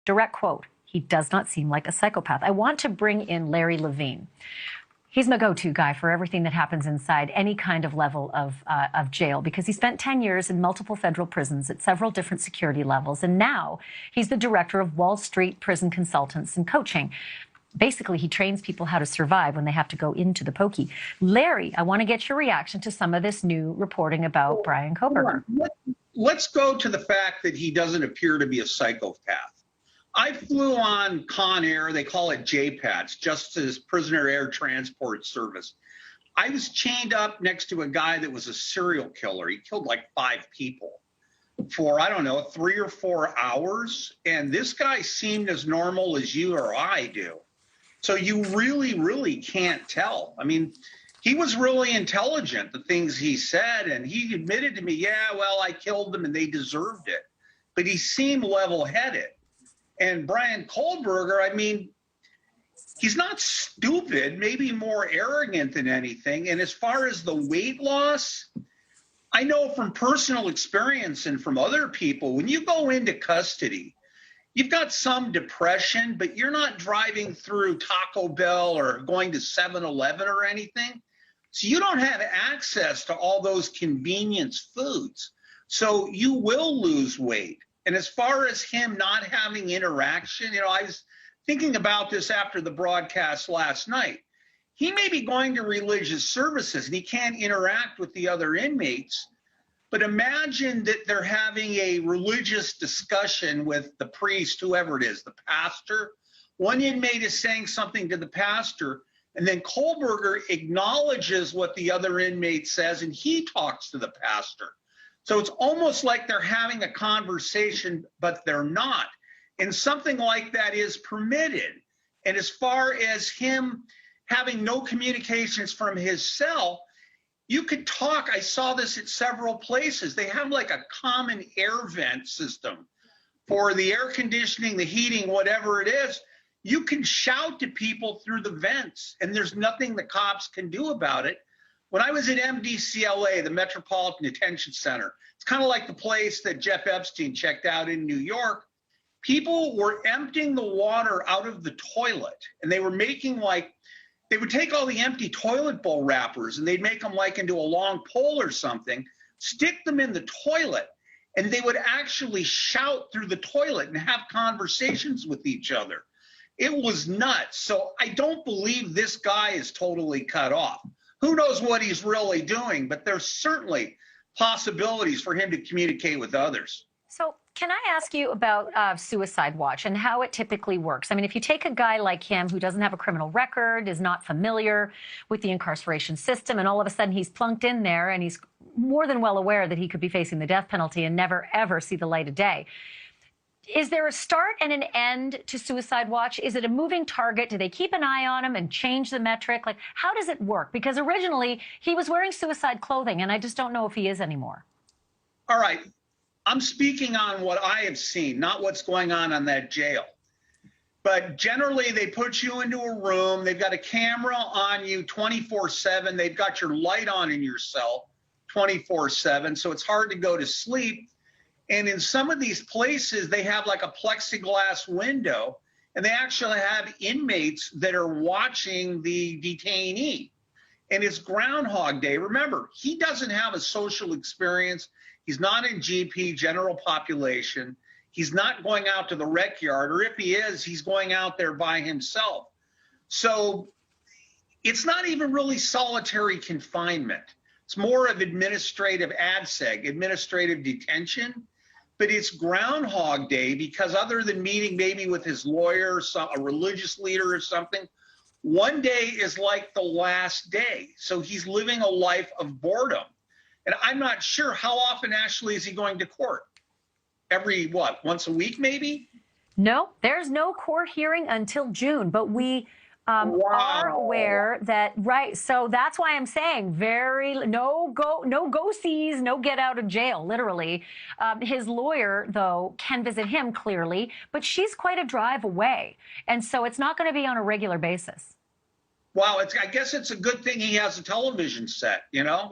direct quote, "He does not seem like a psychopath." I want to bring in Larry Levine. He's my go-to guy for everything that happens inside any kind of level of jail, because he spent 10 years in multiple federal prisons at several different security levels. And now he's the director of Wall Street Prison Consultants and Coaching. Basically, he trains people how to survive when they have to go into the pokey. Larry, I want to get your reaction to some of this new reporting about Bryan Kohberger. Let's go to the fact that he doesn't appear to be a psychopath. I flew on Con Air, they call it JPATS, Justice Prisoner Air Transport Service. I was chained up next to a guy that was a serial killer. He killed like 5 people for, I don't know, 3 or 4 hours. And this guy seemed as normal as you or I do. So you really can't tell. I mean, he was really intelligent, the things he said, and he admitted to me, yeah, well, I killed them and they deserved it. But he seemed level-headed. And Bryan Kohberger, I mean, he's not stupid, maybe more arrogant than anything. And as far as the weight loss, I know from personal experience and from other people, when you go into custody, you've got some depression, but you're not driving through Taco Bell or going to 7-Eleven or anything. So you don't have access to all those convenience foods. So you will lose weight. And as far as him not having interaction, you know, I was thinking about this after the broadcast last night. He may be going to religious services and he can't interact with the other inmates, but imagine that they're having a religious discussion with the priest, whoever it is, the pastor. One inmate is saying something to the pastor, and then Kohberger acknowledges what the other inmate says, and he talks to the pastor. So it's almost like they're having a conversation, but they're not. And something like that is permitted. And as far as him having no communications from his cell, you could talk. I saw this at several places. They have like a common air vent system for the air conditioning, the heating, whatever it is. You can shout to people through the vents, and there's nothing the cops can do about it. When I was at MDCLA, the Metropolitan Detention Center, it's kind of like the place that Jeff Epstein checked out in New York. People were emptying the water out of the toilet, and they were making like, they would take all the empty toilet bowl wrappers and they'd make them like into a long pole or something, stick them in the toilet, and they would actually shout through the toilet and have conversations with each other. It was nuts. So I don't believe this guy is totally cut off. Who knows what he's really doing, but there's certainly possibilities for him to communicate with others. So can I ask you about Suicide Watch and how it typically works? I mean, if you take a guy like him who doesn't have a criminal record, is not familiar with the incarceration system, and all of a sudden he's plunked in there and he's more than well aware that he could be facing the death penalty and never, ever see the light of day. Is there a start and an end to Suicide Watch? Is it a moving target? Do they keep an eye on him and change the metric? Like, how does it work? Because originally he was wearing suicide clothing, and I just don't know if he is anymore. All right. I'm speaking on what I have seen, not what's going on that jail. But generally, they put you into a room. They've got a camera on you 24/7. They've got your light on in your cell 24/7. So it's hard to go to sleep. And in some of these places, they have like a plexiglass window, and they actually have inmates that are watching the detainee. And it's Groundhog Day. Remember, he doesn't have a social experience. He's not in GP, general population. He's not going out to the rec yard, or if he is, he's going out there by himself. So it's not even really solitary confinement. It's more of administrative ADSEG, administrative detention. But it's Groundhog Day because other than meeting maybe with his lawyer, a religious leader or something, one day is like the last day. So he's living a life of boredom. And I'm not sure how often actually is he going to court? Every, what, once a week maybe? No, there's no court hearing until June, but we are aware that, right, so that's why I'm saying no go-sees, no get out of jail, literally. His lawyer, though, can visit him clearly, but she's quite a drive away, and so it's not going to be on a regular basis. Wow, I guess it's a good thing he has a television set, you know?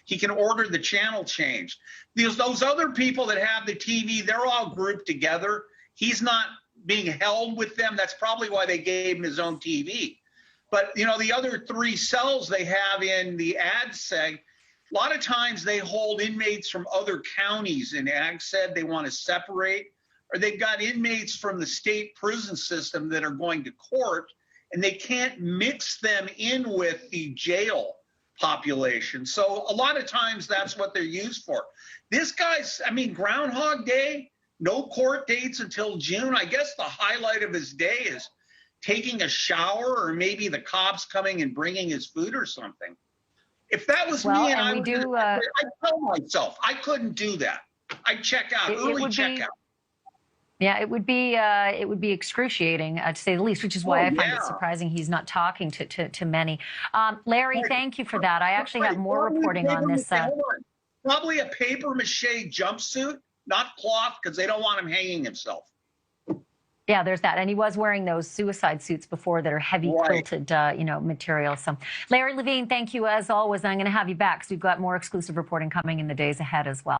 He can order the channel changed. Because those other people that have the TV, they're all grouped together. He's not being held with them. That's probably why they gave him his own TV. But, you know, the other 3 cells they have in the ag seg, a lot of times they hold inmates from other counties in ag seg they want to separate, or they've got inmates from the state prison system that are going to court, and they can't mix them in with the jail population. So a lot of times that's what they're used for. This guy's, I mean, Groundhog Day, no court dates until June. I guess the highlight of his day is taking a shower, or maybe the cops coming and bringing his food or something. If that was me and I'd tell myself I couldn't do that. I'd check out, early check out. Yeah, it would be excruciating, to say the least, which is why I find it surprising he's not talking to many. Larry, thank you for that. I actually have more reporting on this. Probably a paper mache jumpsuit, not cloth, because they don't want him hanging himself. Yeah, there's that. And he was wearing those suicide suits before that are heavy quilted, material. So, Larry Levine, thank you as always. I'm going to have you back because we've got more exclusive reporting coming in the days ahead as well.